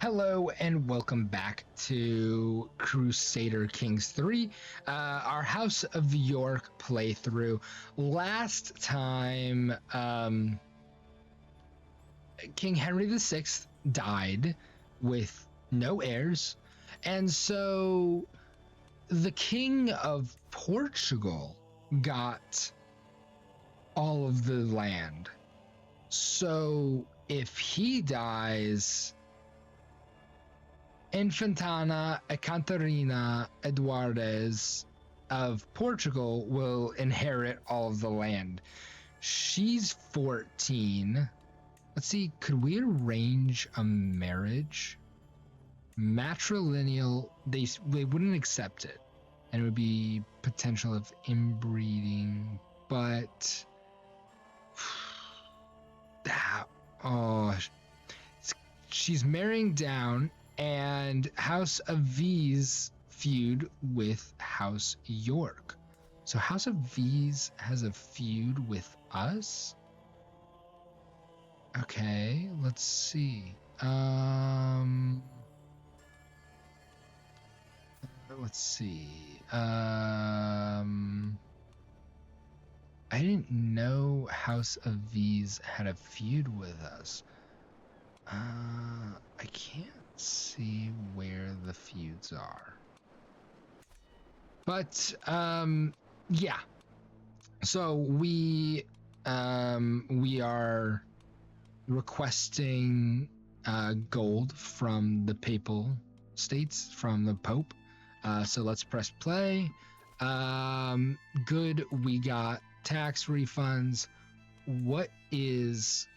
Hello and welcome back to Crusader Kings 3, our House of York playthrough. Last time, King Henry VI died with no heirs, and so the King of Portugal got all of the land. So if he dies, Infantana Catarina Eduardes of Portugal will inherit all of the land. She's 14. Let's see, could we arrange a marriage? Matrilineal, they wouldn't accept it, and it would be potential of inbreeding, but she's marrying down, and House of V's feud with House York. So House of V's has a feud with us? Okay, let's see. Let's see. I didn't know House of V's had a feud with us. I can't see where the feuds are. But yeah. So we are requesting gold from the papal states, from the Pope. So let's press play. Good, we got tax refunds. What is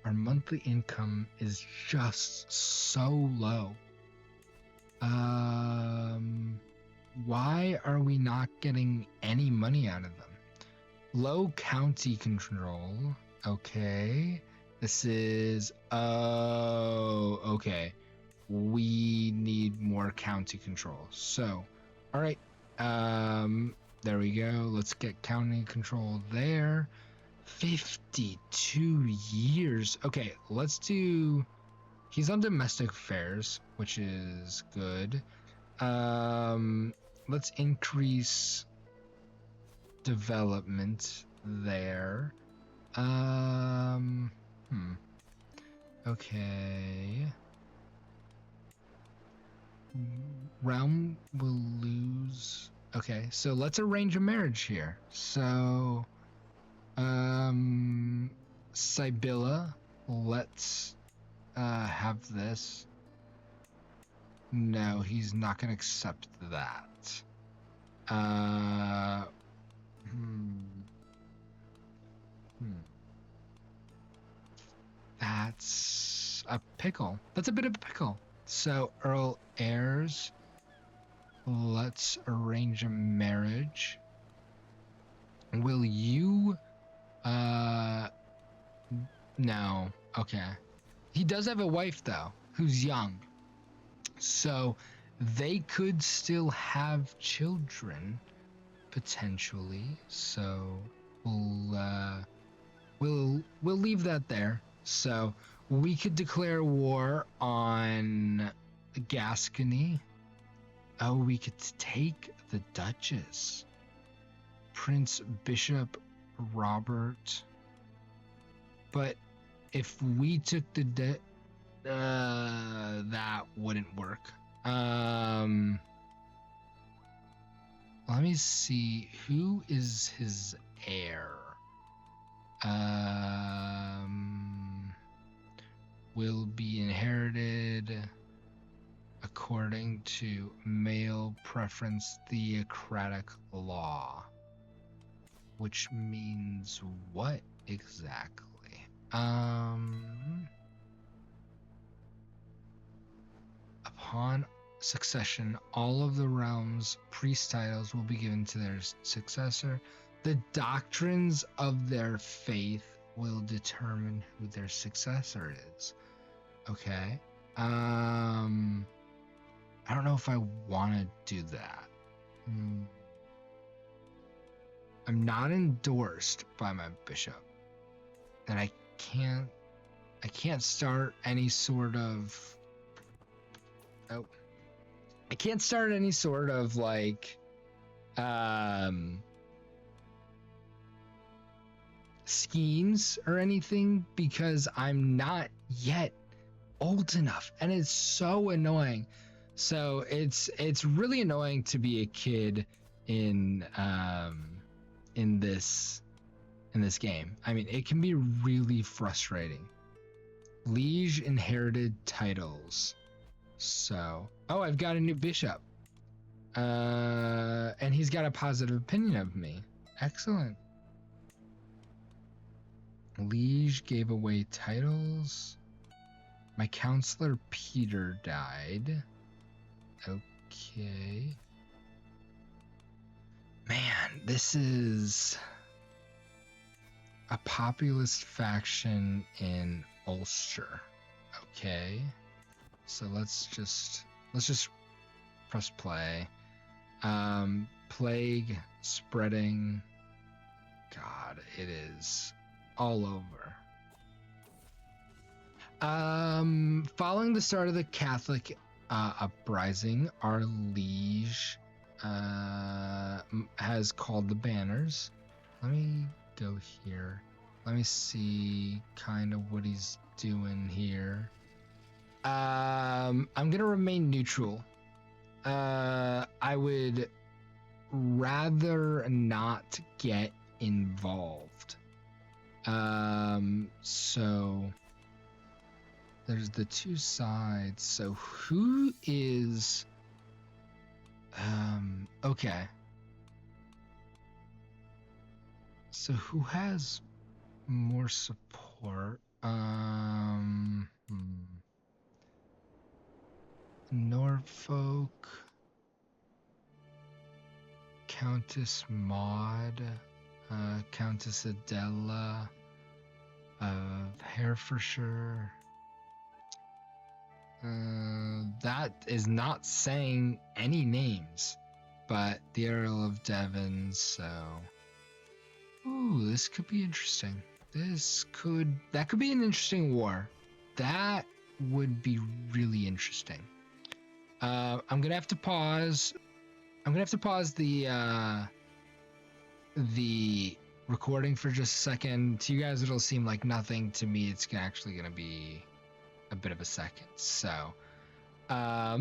our monthly income is just so low. Why are we not getting any money out of them? Low county control. Okay. This is, okay. We need more county control. So, all right. There we go. Let's get county control there. 52 years. Okay, let's do... He's on domestic affairs, which is good. Let's increase development there. Okay. Realm will lose... Okay, so let's arrange a marriage here. So, Sibylla, let's have this. No, he's not gonna accept that. That's a pickle. That's a bit of a pickle. So, Earl heirs. Let's arrange a marriage. Will you... No. Okay. He does have a wife, though, who's young. So, they could still have children, potentially. So, we'll leave that there. So, we could declare war on Gascony. Oh, we could take the Duchess. Prince Bishop Robert. But if we took the that wouldn't work. Let me see, who is his heir? Will be inherited according to male preference theocratic law. Which means what exactly? Upon succession, all of the realm's priest titles will be given to their successor. The doctrines of their faith will determine who their successor is. Okay. I don't know if I want to do that. I'm not endorsed by my bishop. that I can't start any sort of I can't start any sort of like schemes or anything because I'm not yet old enough, and it's so annoying. So it's really annoying to be a kid in this game. I mean, it can be really frustrating. Liege inherited titles. So, oh, I've got a new bishop. And he's got a positive opinion of me. Excellent. Liege gave away titles. My counselor Peter died. Okay. Man, this is a populist faction in Ulster. Okay. So let's just press play. Plague spreading. God, it is all over. Following the start of the Catholic uprising, our liege has called the banners. Let me go here. Let me see kind of what he's doing here. I'm gonna remain neutral. I would rather not get involved. So there's the two sides. So who is okay. So who has more support? Norfolk, Countess Maud, Countess Adela of Herefordshire. That is not saying any names, but the Earl of Devon, so... Ooh, this could be interesting. That could be an interesting war. That would be really interesting. I'm gonna have to pause. I'm gonna have to pause the recording for just a second. To you guys, it'll seem like nothing. To me, it's actually gonna be a bit of a second. So, all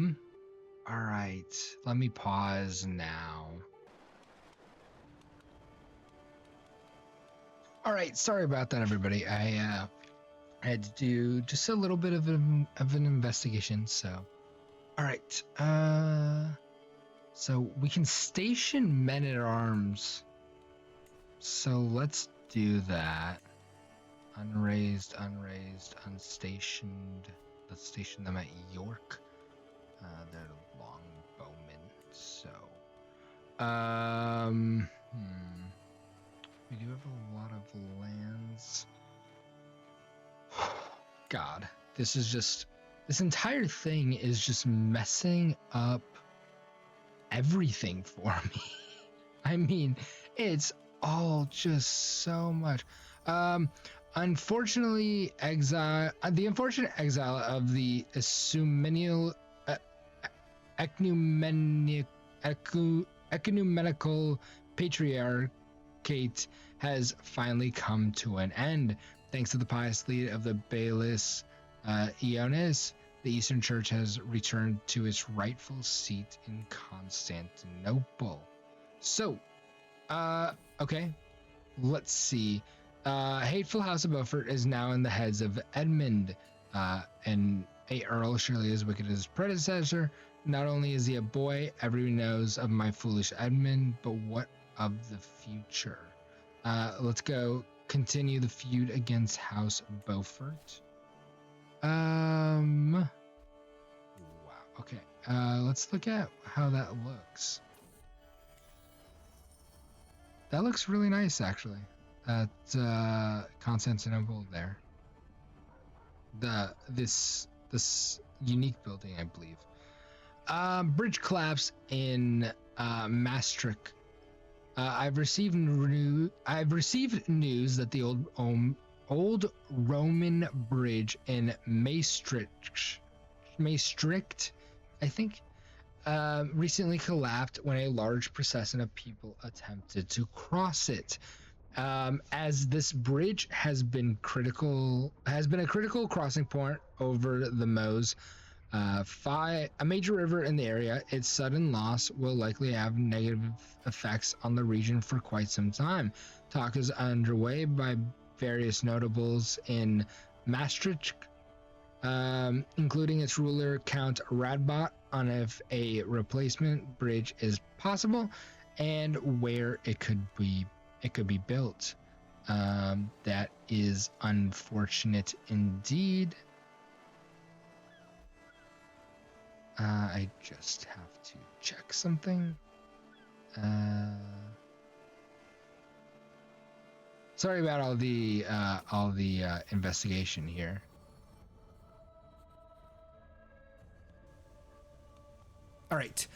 right, let me pause now. All right, sorry about that, everybody. I had to do just a little bit of an investigation. So, all right. So we can station men at arms. So let's do that. Unraised, unstationed. Let's station them at York. They're longbowmen. So, we do have a lot of lands. God, this entire thing is just messing up everything for me. I mean, it's all just so much. Unfortunately, the unfortunate exile of the ecumenical patriarchate has finally come to an end. Thanks to the pious lead of the Bailiss Ioannis, the Eastern Church has returned to its rightful seat in Constantinople. So, okay, let's see. Hateful House of Beaufort is now in the heads of Edmund, and a earl surely as wicked as his predecessor. Not only is he a boy, everyone knows of my foolish Edmund, but what of the future? Let's go continue the feud against House Beaufort. Wow. Okay. Let's look at how that looks. That looks really nice, actually. At Constantinople there. This unique building, I believe. Bridge collapse in Maastricht. I've received news that the old old Roman bridge in Maastricht, I think, recently collapsed when a large procession of people attempted to cross it. As this bridge has been a critical crossing point over the Meuse, a major river in the area. Its sudden loss will likely have negative effects on the region for quite some time. Talk is underway by various notables in Maastricht, including its ruler Count Radbot, on if a replacement bridge is possible and where it could be built. That is unfortunate indeed. I just have to check something. Sorry about all the investigation here. All right.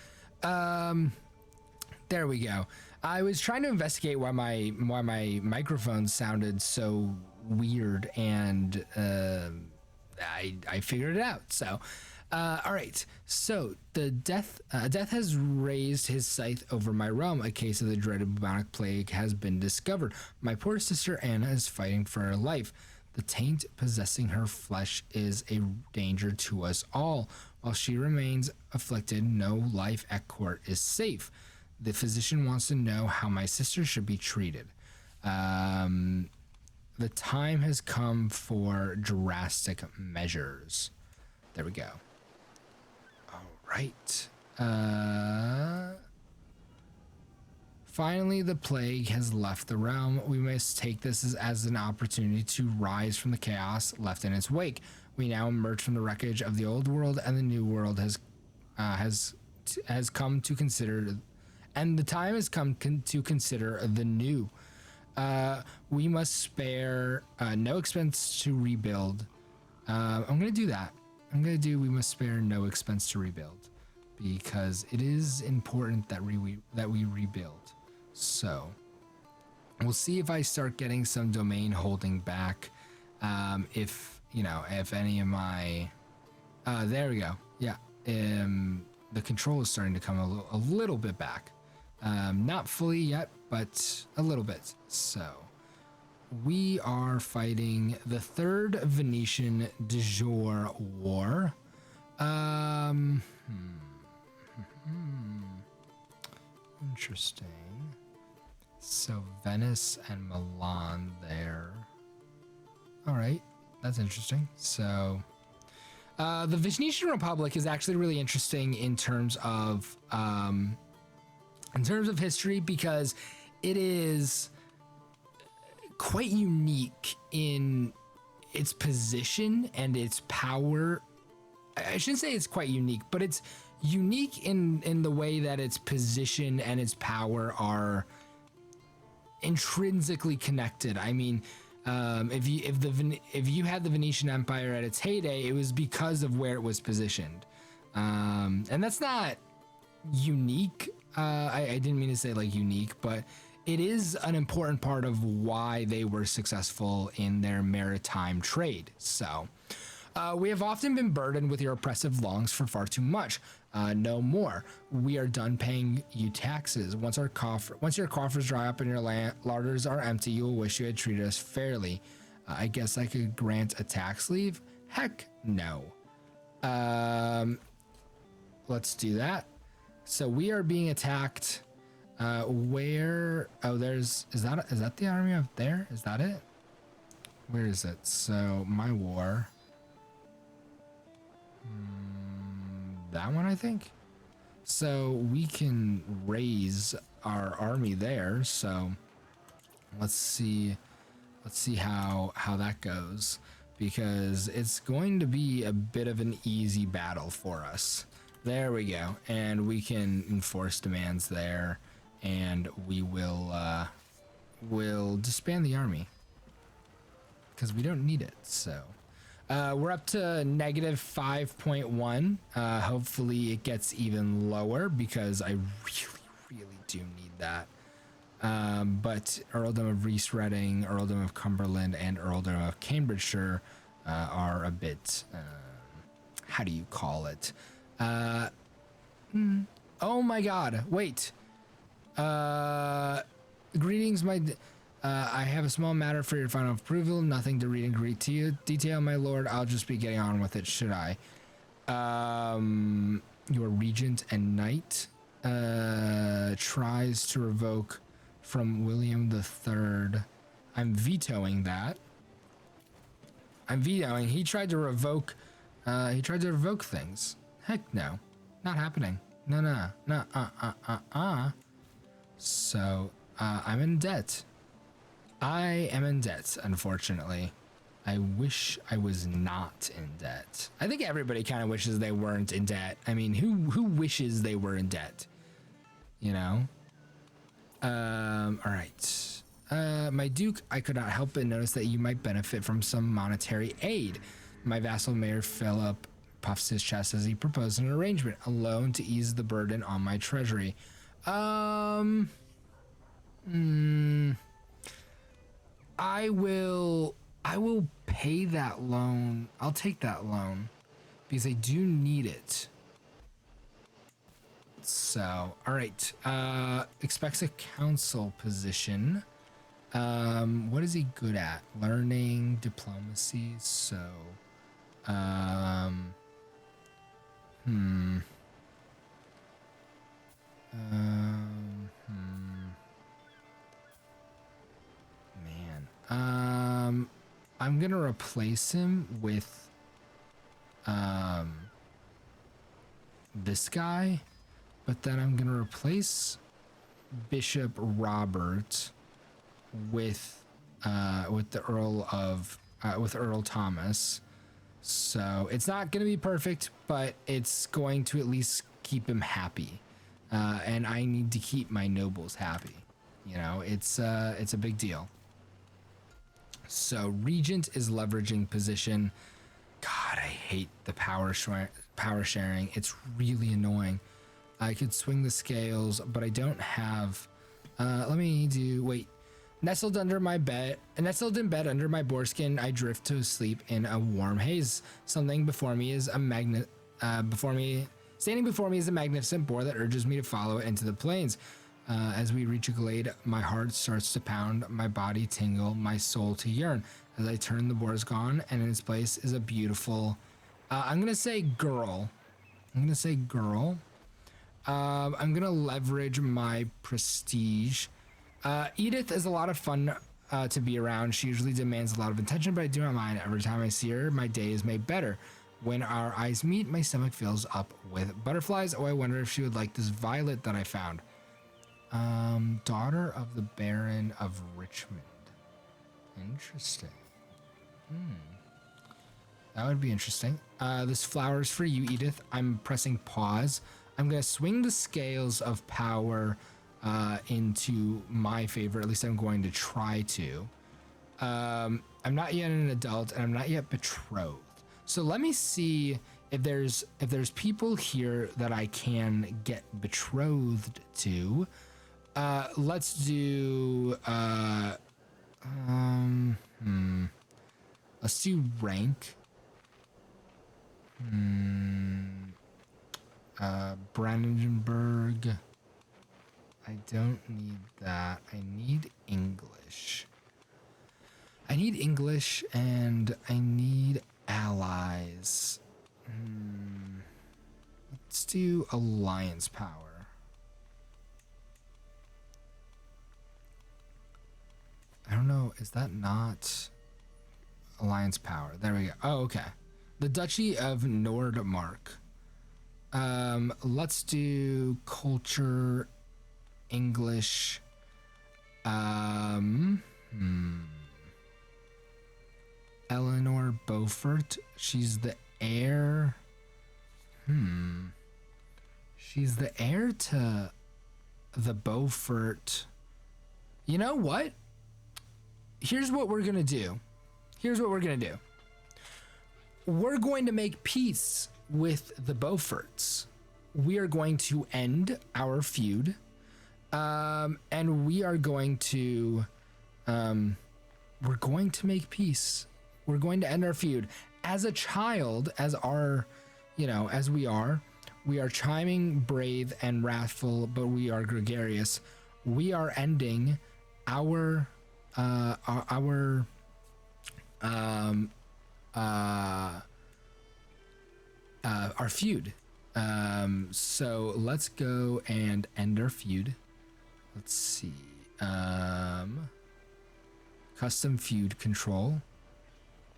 There we go. I was trying to investigate why my microphone sounded so weird, and I figured it out. So, all right. So the death has raised his scythe over my realm. A case of the dreaded bubonic plague has been discovered. My poor sister Anna is fighting for her life. The taint possessing her flesh is a danger to us all. While she remains afflicted, no life at court is safe. The physician wants to know how my sister should be treated. The time has come for drastic measures. There we go. All right. Finally, the plague has left the realm. We must take this as an opportunity to rise from the chaos left in its wake. We now emerge from the wreckage of the old world, and the new world has come to consider, and the time has come to consider the new. We must spare no expense to rebuild. I'm gonna do that. We must spare no expense to rebuild, because it is important that we rebuild. So we'll see if I start getting some domain holding back. If any of my, there we go. Yeah. The control is starting to come a little bit back. Not fully yet, but a little bit. So we are fighting the Third Venetian de Jure War. Interesting. So Venice and Milan there. All right, that's interesting. So the Venetian Republic is actually really interesting in terms of history, because it is quite unique in its position and its power. I shouldn't say it's quite unique, but it's unique in the way that its position and its power are intrinsically connected. I mean, if you had the Venetian Empire at its heyday, it was because of where it was positioned, and that's not unique. I didn't mean to say like unique, but it is an important part of why they were successful in their maritime trade. So we have often been burdened with your oppressive longs for far too much. No more. We are done paying you taxes. Once your coffers dry up and your larders are empty, you will wish you had treated us fairly. I guess I could grant a tax leave? Heck no. Let's do that. So we are being attacked. Where? Oh, is that the army up there? Is that it? Where is it? So my war. That one, I think. So we can raise our army there. So let's see how that goes, because it's going to be a bit of an easy battle for us. There we go, and we can enforce demands there, and we will disband the army because we don't need it. So we're up to negative 5.1. Hopefully it gets even lower, because I really do need that. But Earldom of Rees Redding, Earldom of Cumberland, and Earldom of Cambridgeshire are a bit, how do you call it? Oh my god, wait. Greetings, I have a small matter for your final approval. Nothing to read in great detail, my lord. I'll just be getting on with it, should I? Your regent and knight tries to revoke from William III. I'm vetoing that. I'm vetoing. He tried to revoke things. Heck no. Not happening. No. So, I'm in debt. I am in debt, unfortunately. I wish I was not in debt. I think everybody kind of wishes they weren't in debt. I mean, who wishes they were in debt? You know? All right. My duke, I could not help but notice that you might benefit from some monetary aid. My vassal Mayor Philip puffs his chest as he proposed an arrangement, a loan to ease the burden on my treasury. I will pay that loan. I'll take that loan because I do need it. So, all right. Expects a council position. What is he good at? Learning, diplomacy. So, man. I'm gonna replace him with this guy, but then I'm gonna replace Bishop Robert with the with Earl Thomas. So it's not gonna be perfect, but it's going to at least keep him happy. And I need to keep my nobles happy. You know, it's a big deal. So Regent is leveraging position. God, I hate the power sharing. It's really annoying. I could swing the scales, but I don't have. Nestled in bed under my boarskin, I drift to sleep in a warm haze. Standing before me is a magnificent boar that urges me to follow it into the plains. As we reach a glade, my heart starts to pound, my body tingle, my soul to yearn. As I turn, the boar is gone, and in its place is a beautiful, I'm gonna say girl. I'm gonna leverage my prestige. Edith is a lot of fun to be around. She usually demands a lot of attention, but I do not mind. Every time I see her, my day is made better. When our eyes meet, my stomach fills up with butterflies. Oh, I wonder if she would like this violet that I found. Daughter of the Baron of Richmond. Interesting. That would be interesting. This flower is for you, Edith. I'm pressing pause. I'm gonna swing the scales of power into my favor. At least I'm going to try to. I'm not yet an adult, and I'm not yet betrothed. So let me see if there's people here that I can get betrothed to. Let's do let's do rank. Brandenburg. I don't need that. I need English. And I need allies. Let's do alliance power. I don't know. Is that not alliance power? There we go. Oh, okay. The Duchy of Nordmark. Let's do culture, English. Eleanor Beaufort. She's the heir. She's the heir to the Beaufort. You know what? Here's what we're gonna do. We're going to make peace with the Beauforts. We are going to end our feud. And we are going to we're going to make peace. We're going to end our feud. As a child, as our, as we are chiming, brave, and wrathful, but we are gregarious. We are ending our feud. So let's go and end our feud. Let's see. Custom feud control.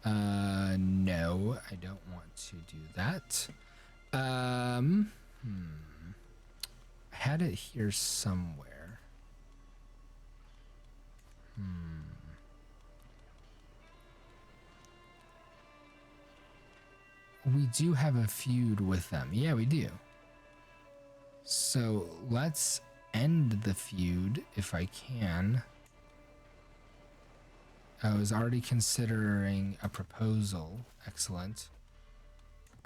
No, I don't want to do that. I had it here somewhere. We do have a feud with them. Yeah, we do. So let's end the feud if I can. I was already considering a proposal. Excellent.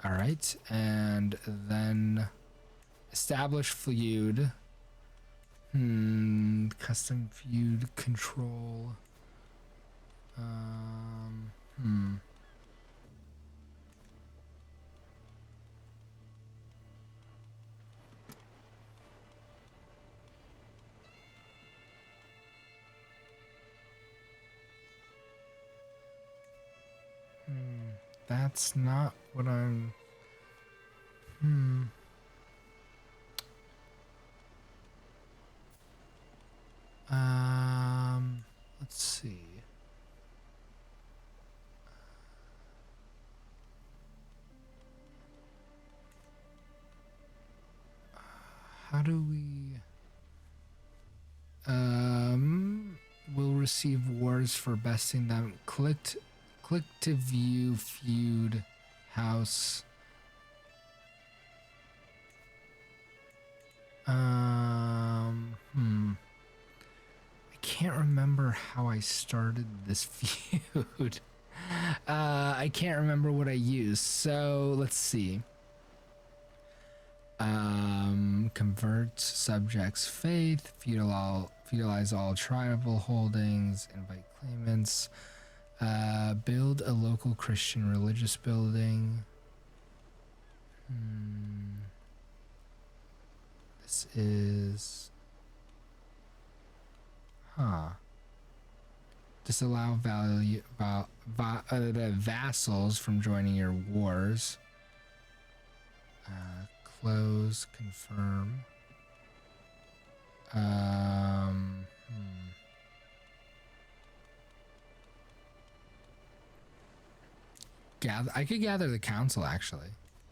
All right, and then establish feud. Custom feud control. That's not what I'm... Let's see. How do we... Will receive wars for besting them. Click to view feud house. I can't remember how I started this feud. I can't remember what I used. So let's see. Convert subjects' faith, feudalize all tribal holdings, invite claimants, build a local Christian religious building. This is... Disallow vassals from joining your wars. Close, confirm. I could gather the council, actually.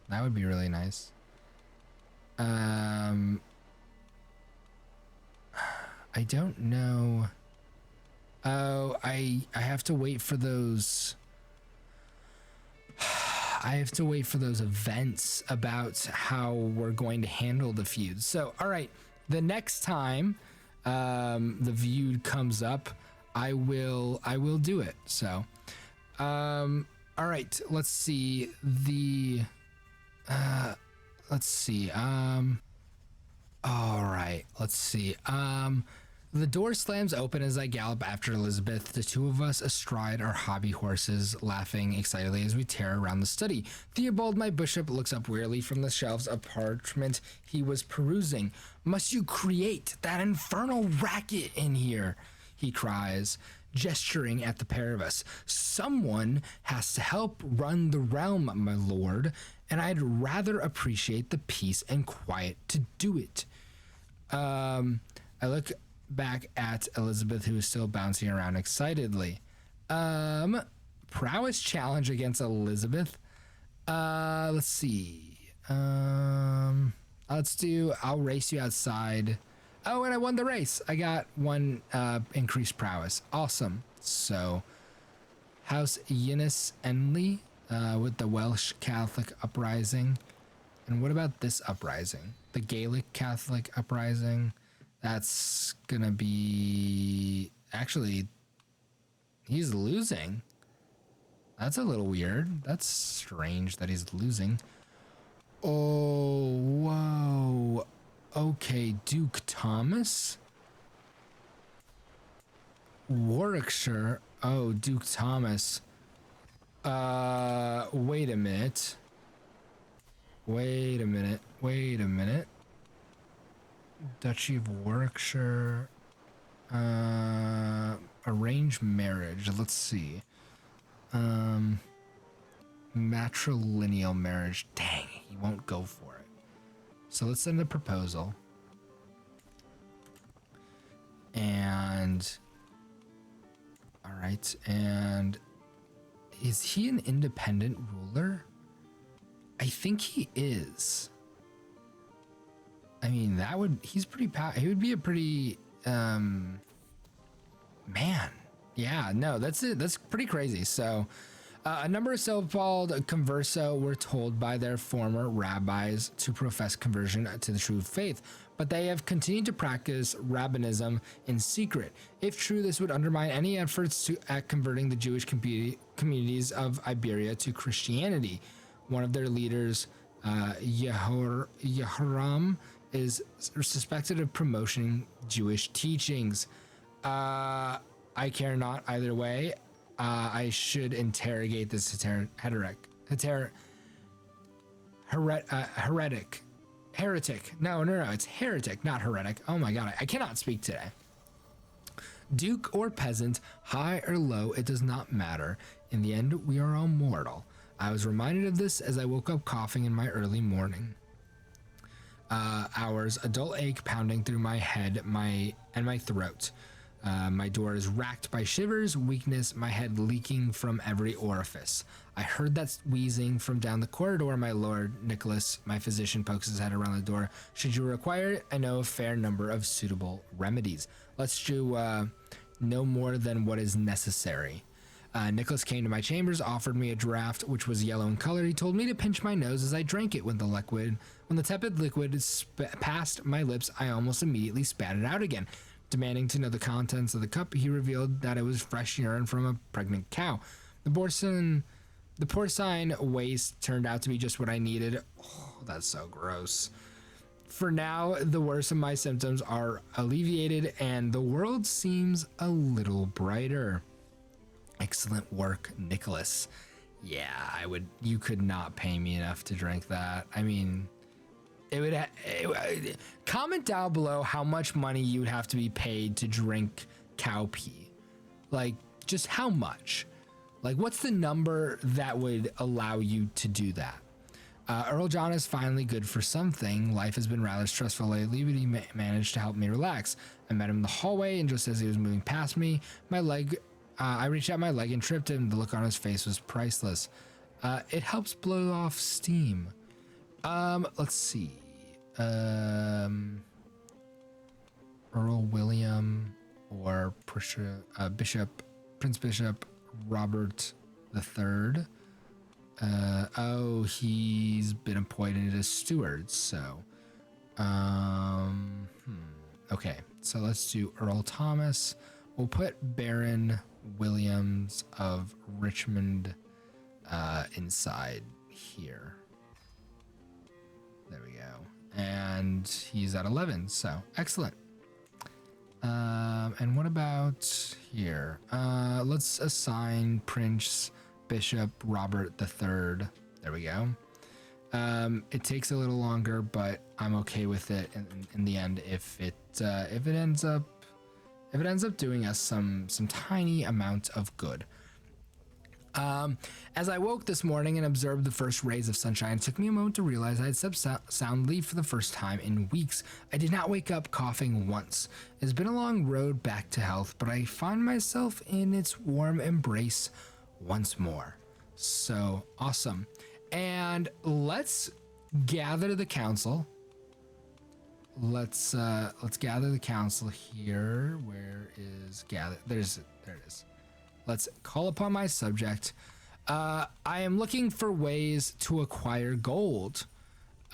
That would be really nice. I don't know. Oh, I have to wait for those. I have to wait for those events about how we're going to handle the feud. So, all right, the next time the feud comes up, I will do it. So, all right, let's see let's see. All right, let's see. The door slams open as I gallop after Elizabeth, the two of us astride our hobby horses, laughing excitedly as we tear around the study. Theobald, my bishop, looks up wearily from the shelves of parchment he was perusing. "Must you create that infernal racket in here?" he cries, gesturing at the pair of us. "Someone has to help run the realm, my lord, and I'd rather appreciate the peace and quiet to do it." I look back at Elizabeth, who is still bouncing around excitedly. Prowess challenge against Elizabeth. Let's see. Let's do, I'll race you outside. Oh, and I won the race. I got one increased prowess. Awesome. So, House Eunice Enley with the Welsh Catholic uprising. And what about this uprising? The Gaelic Catholic uprising. That's gonna be... Actually, he's losing. That's a little weird. That's strange that he's losing. Oh, whoa. Okay, Duke Thomas. Warwickshire. Oh, Duke Thomas. Wait a minute. Wait a minute. Wait a minute. Duchy of Warwickshire. Arranged marriage. Let's see. Matrilineal marriage. Dang, he won't go for it. So let's send a proposal. And all right, and is he an independent ruler? I think he is. I mean, that would, he's pretty he would be a pretty man. Yeah, no, that's it. That's pretty crazy. So a number of so-called converso were told by their former rabbis to profess conversion to the true faith, but they have continued to practice rabbinism in secret. If true, this would undermine any efforts at converting the Jewish communities of Iberia to Christianity. One of their leaders, Yehoram, is suspected of promoting Jewish teachings. I care not either way. I should interrogate this heretic. No, it's heretic, not heretic. Oh my god, I cannot speak today. Duke or peasant, high or low, it does not matter. In the end, we are all mortal. I was reminded of this as I woke up coughing in my early morning hours, a dull ache pounding through my head and my throat. My door is racked by shivers, weakness, my head leaking from every orifice. I heard that wheezing from down the corridor. My lord, Nicholas, my physician, pokes his head around the door. Should you require it, I know a fair number of suitable remedies. Let's do no more than what is necessary. Nicholas came to my chambers, offered me a draught, which was yellow in color. He told me to pinch my nose as I drank it. When the tepid liquid passed my lips, I almost immediately spat it out again. Demanding to know the contents of the cup, he revealed that it was fresh urine from a pregnant cow. The porcine waste turned out to be just what I needed. Oh, that's so gross. For now, the worst of my symptoms are alleviated and the world seems a little brighter. Excellent work, Nicholas. Yeah, you could not pay me enough to drink that. I mean, comment down below how much money you'd have to be paid to drink cow pee. Like, just how much? Like, what's the number that would allow you to do that? Earl John is finally good for something. Life has been rather stressful lately, but he managed to help me relax. I met him in the hallway, and just as he was moving past me, I reached out my leg and tripped him. The look on his face was priceless. It helps blow off steam. Let's see. Earl William or Prince Bishop Robert III. He's been appointed as steward, so okay, so let's do Earl Thomas. We'll put Baron Williams of Richmond inside here. There we go. And he's at 11, so excellent. And what about here? Let's assign Prince Bishop Robert III. There we go. It takes a little longer, but I'm okay with it in the end if it ends up doing us some tiny amount of good. As I woke this morning and observed the first rays of sunshine, it took me a moment to realize I had slept soundly for the first time in weeks. I did not wake up coughing once. It has been a long road back to health, but I find myself in its warm embrace once more. So awesome. And let's gather the council. Let's gather the council here. Where is gather? There it is. Let's call upon my subject. I am looking for ways to acquire gold.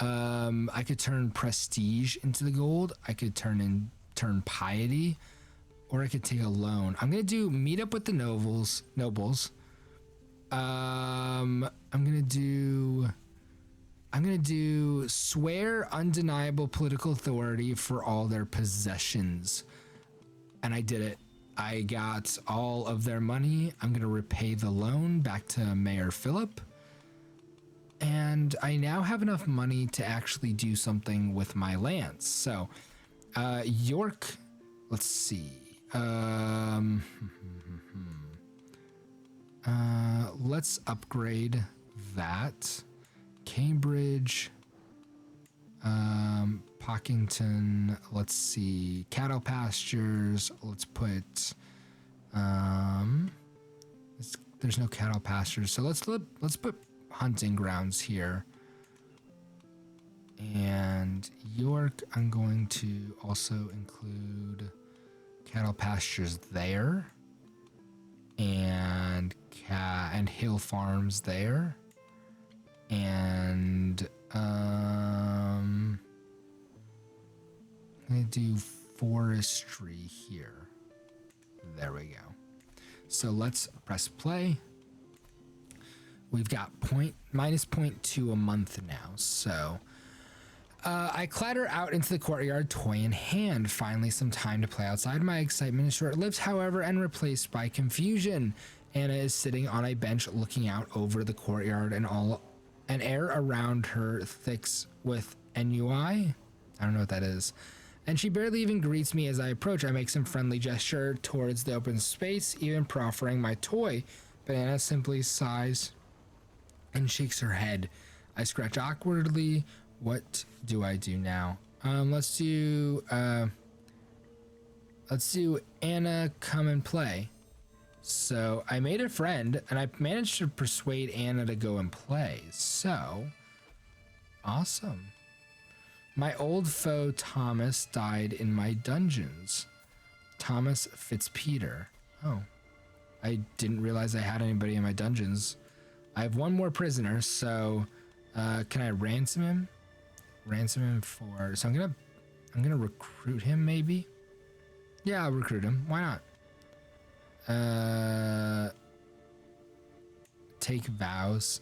I could turn prestige into the gold. I could turn piety, or I could take a loan. I'm gonna do meet up with the nobles. I'm gonna do swear undeniable political authority for all their possessions. And I did it. I got all of their money. I'm going to repay the loan back to Mayor Philip. And I now have enough money to actually do something with my lands. So, York, let's see. Let's upgrade that. Cambridge, Pockington, let's see. Cattle pastures, let's put, there's no cattle pastures. So let's put hunting grounds here. And York, I'm going to also include cattle pastures there, and hill farms there, and I'm gonna do forestry here. There we go. So let's press play. We've got minus 0.2 a month now. So I clatter out into the courtyard, toy in hand. Finally, some time to play outside. My excitement is short-lived, however, and replaced by confusion. Anna is sitting on a bench looking out over the courtyard, and an air around her thicks with ennui. I don't know what that is. And she barely even greets me as I approach. I make some friendly gesture towards the open space, even proffering my toy. But Anna simply sighs and shakes her head. I scratch awkwardly. What do I do now? Let's do Anna come and play. So I made a friend and I managed to persuade Anna to go and play. So awesome. My old foe Thomas died in my dungeons. Thomas Fitzpeter. Oh, I didn't realize I had anybody in my dungeons. I have one more prisoner, so can I ransom him? Ransom him for, so I'm gonna recruit him maybe. Yeah, I'll recruit him. Why not? Take vows.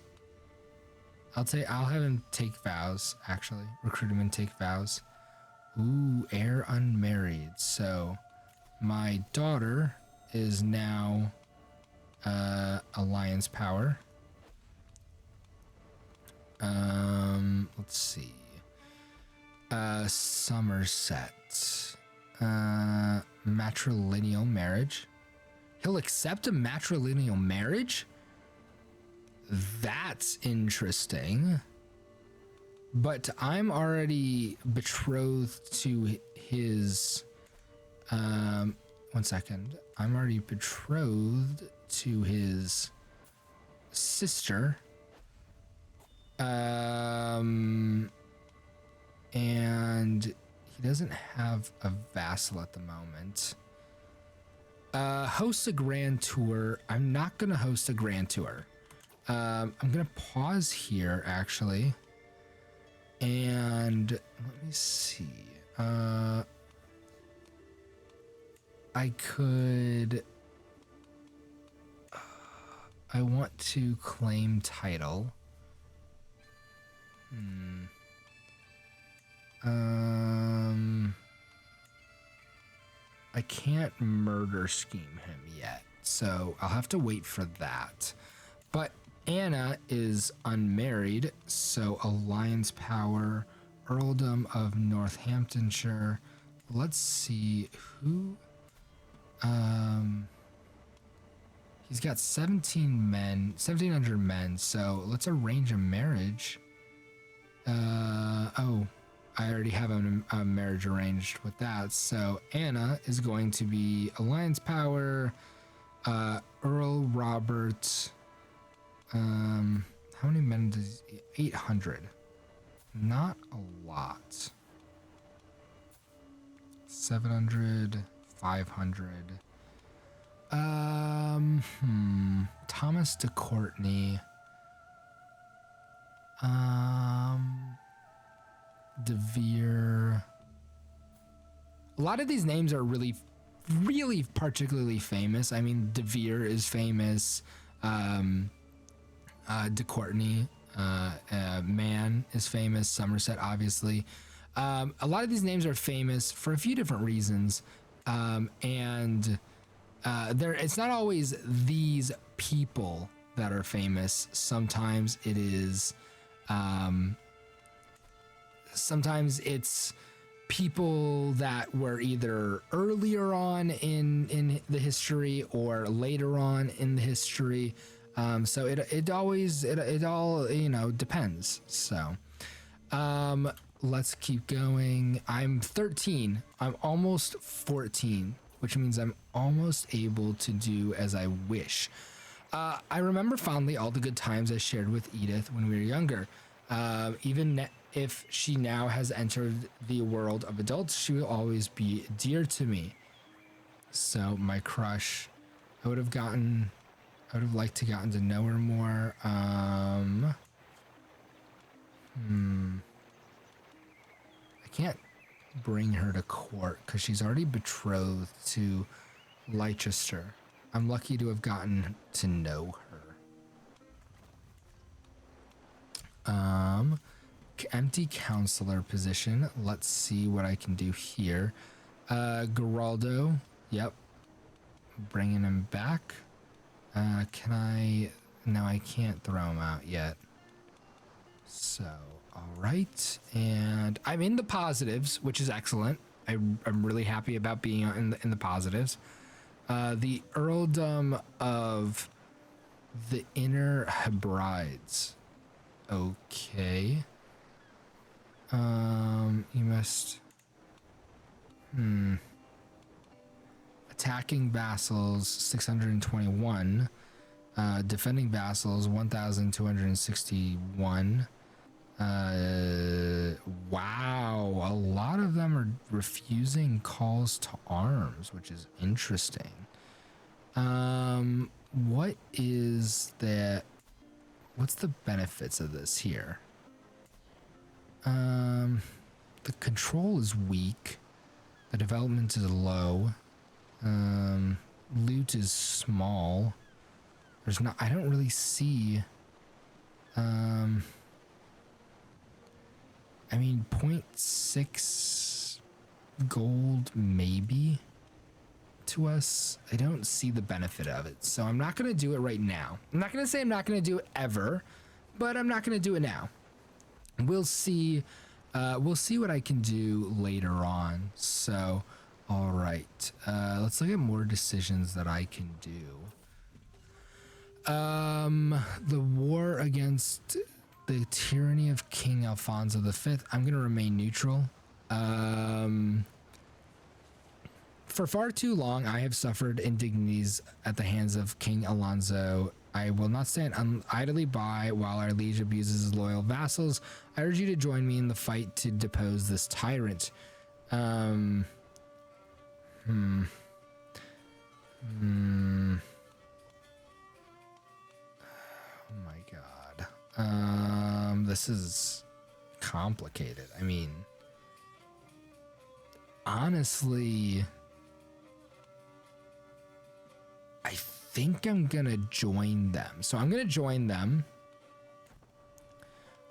I'll have him take vows, actually. Recruit him and take vows. Ooh, heir unmarried. So my daughter is now alliance power. Let's see. Somerset. Matrilineal marriage. He'll accept a matrilineal marriage? That's interesting. But I'm already betrothed to his... one second. I'm already betrothed to his sister. And he doesn't have a vassal at the moment. Host a grand tour. I'm not gonna host a grand tour. I'm gonna pause here actually. And let me see. I want to claim title. I can't murder scheme him yet, so I'll have to wait for that. But Anna is unmarried, so alliance power, earldom of Northamptonshire. Let's see who. He's got 1,700 men, so let's arrange a marriage. Oh, I already have a marriage arranged with that. So Anna is going to be alliance power, Earl Robert. How many men does 800? Not a lot. 700, 500. Thomas de Courtney. DeVere. A lot of these names are really particularly famous. I mean, DeVere is famous. De Courtney, Man is famous. Somerset, obviously. A lot of these names are famous for a few different reasons. And it's not always these people that are famous. Sometimes it is, sometimes it's people that were either earlier on in the history or later on in the history. So it all, you know, depends. So, let's keep going. I'm 13. I'm almost 14, which means I'm almost able to do as I wish. I remember fondly all the good times I shared with Edith when we were younger. Even if she now has entered the world of adults, she will always be dear to me. So my crush, I would have liked to gotten to know her more. I can't bring her to court because she's already betrothed to Leicester. I'm lucky to have gotten to know her. Empty counselor position. Let's see what I can do here. Geraldo. Yep. Bringing him back. Can I? No, I can't throw him out yet. So, all right. And I'm in the positives, which is excellent. I'm really happy about being in the positives. The earldom of the Inner Hebrides. Okay. You must. Attacking vassals 621. Defending vassals 1,261. Wow, a lot of them are refusing calls to arms, which is interesting. What is that? What's the benefits of this here? The control is weak. The development is low. Loot is small. There's not, I don't really see, I mean, 0.6 gold maybe to us. I don't see the benefit of it. So I'm not going to do it right now. I'm not going to say I'm not going to do it ever, but I'm not going to do it now. We'll see what I can do later on. So, all right, let's look at more decisions that I can do. The war against the tyranny of King Alfonso V. I'm going to remain neutral. For far too long, I have suffered indignities at the hands of King Alonso. I will not stand idly by while our liege abuses his loyal vassals. I urge you to join me in the fight to depose this tyrant. Oh my God. This is complicated. I mean, honestly, I think I'm gonna join them. So I'm gonna join them.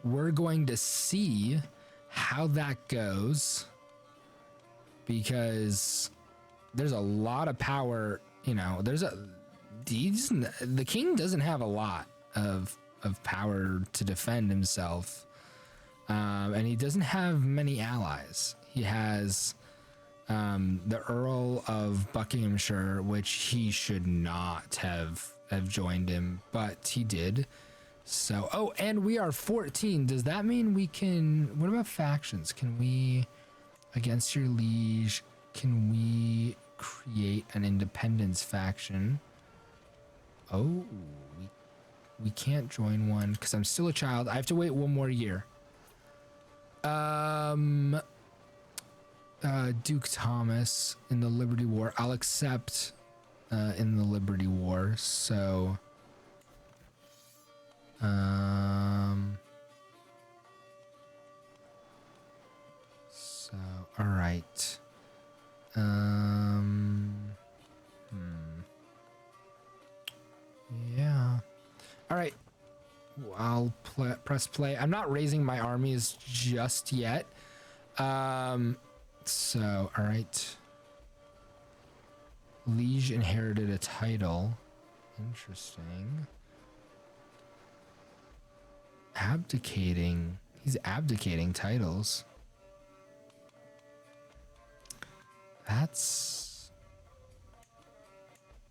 We're going to see how that goes, because there's a lot of power, you know, the king doesn't have a lot of power to defend himself. And he doesn't have many allies. He has the Earl of Buckinghamshire, which he should not have joined him, but he did. So, oh, and we are 14. Does that mean we can, what about factions? Can we, against your liege, can we create an independence faction? Oh, we can't join one because I'm still a child. I have to wait one more year. Duke Thomas in the Liberty War. I'll accept in the Liberty War. So, all right. Yeah. All right. I'll press play. I'm not raising my armies just yet. So, all right. Liege inherited a title. Interesting. Abdicating. He's abdicating titles. That's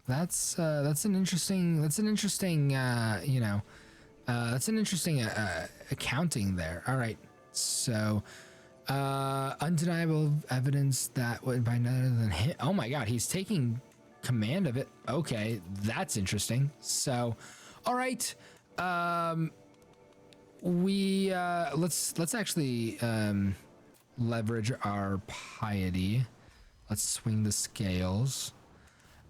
an interesting accounting there. All right, so undeniable evidence that would by none other than him. Oh my god, he's taking command of it. Okay, that's interesting. So all right, we let's actually leverage our piety. Let's swing the scales.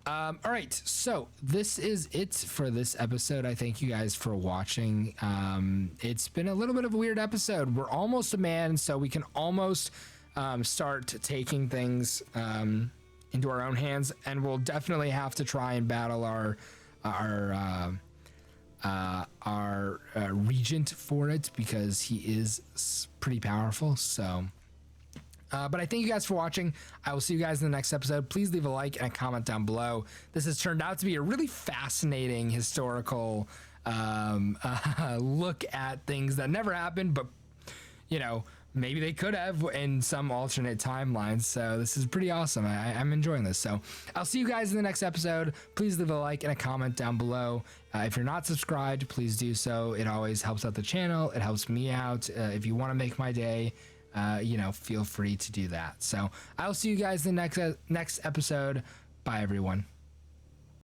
All right, so this is it for this episode. I thank you guys for watching. It's been a little bit of a weird episode. We're almost a man, so we can almost start taking things into our own hands, and we'll definitely have to try and battle our regent for it, because he is pretty powerful. So but I thank you guys for watching. I will see you guys in the next episode. Please leave a like and a comment down below. This has turned out to be a really fascinating historical look at things that never happened, but you know, maybe they could have in some alternate timelines. So this is pretty awesome. I'm enjoying this. So I'll see you guys in the next episode. Please leave a like and a comment down below. If you're not subscribed, please do so. It always helps out the channel. It helps me out. If you want to make my day, feel free to do that. So I'll see you guys in the next episode. Bye, everyone.